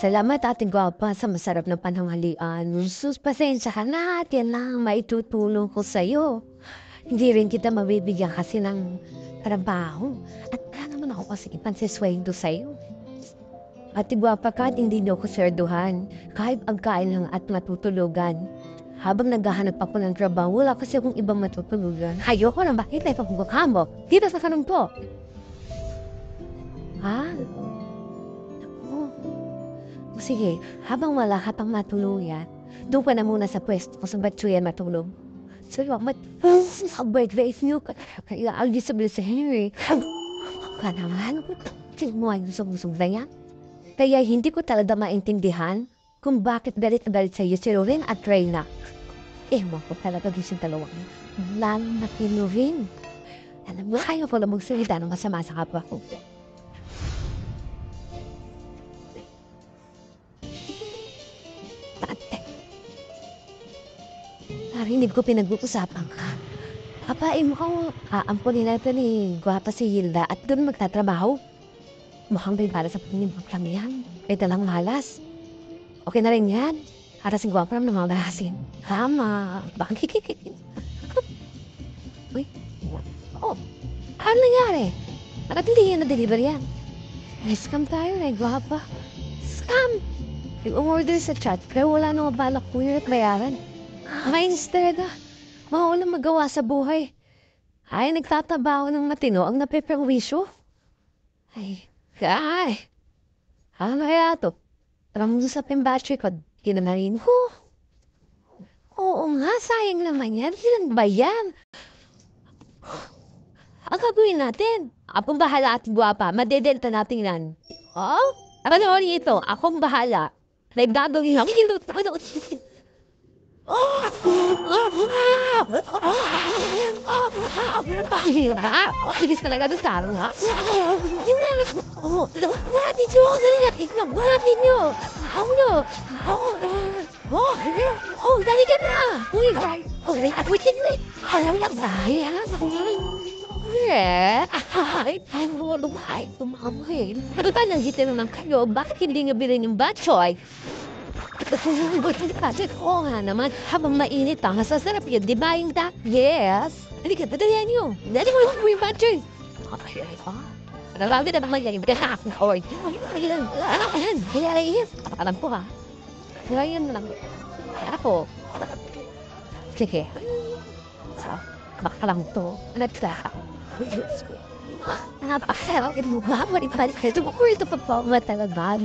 Salamat Ate Gwapa sa masarap na pananghalian. Sus, pasensya ka na at yan lang maitutulong ko sa'yo. Hindi rin kita mabibigyan kasi ng trabaho. At wala naman ako kasi ipansisweldo sa'yo. Ate Gwapa ka at hindi niyo ko serduhan. Kahit pagkain lang at matutulugan. Habang naghahanap ako ng trabaho, wala kasi akong ibang matutulugan. Ayoko na makita yung pagmumukha mo. Dito sa kanong po. Ha? Oh. Sige, habang wala ka pang matuluyan, doon ka na muna sa pwesto kung saan ba't yan matulog. Salamat. Ang bait-bait niyo. Kaya ang sabihin sa Henry. Ka naman. Tingnan mo ang gusto-gusto na yan. Kaya hindi ko talaga maintindihan kung bakit galit na galit sa'yo si Lorin at Reyna. Ewan ko talaga din yung dalawang. Lalo na kay Lorin. Alam mo, ayaw ko na magsalita ng masama sa kapwa ko. Ate, narinig ko pinag-uusapan ka. Papain mo kang aampunin natin ni Gwapa si Hilda at doon magtatrabaho. Mukhang din para sa panimang lang yan. May dalang malas. Okay na rin yan. Para si Gwapa naman namamalasin. Tama. Bakit? Uy. Oh. Ano nangyari? Bakit hindi yan na-deliver yan? May scam tayo eh, Gwapa. Scam! Nag-umorder sa chat, pero wala nang mabalak ko yun at bayaran. Mainis talaga. Mawalang magawa sa buhay. Ay, nagtatabaho ng matino ang napeperwisyo. Ay. Ano kaya to? Parang sa pembattery ko, kinanarin ko. Oo nga, sayang naman yan. Ilan ba yan? Ang gagawin natin? Akong bahala at Gwapa, madedelta natin yan. Oh? Ano ito? Akong bahala. Nagdadawin ako. Bilis talaga doon sa araw, ha? Buhatin nyo! Buhatin nyo! Dali ka na! Alam lang ba? Tumamay. Ano ba nandito naman kayo? Bakit hindi nga bilhin yung batchoy? Oo nga naman, habang mainit ang masasarap yun, di ba yung duck? Yes. Hindi ka, dadalihan nyo. Dali mo yung batchoy. Nalabi na naman yan, yung kakakakor. Ayan, kaya yan. Alam po ha. Kaya yan lang. Ako. Sige. Baka lang to. Napakasarap. Ito mo ba? Maripalik ka. Ito mo ko ito pa pa. Matalaga.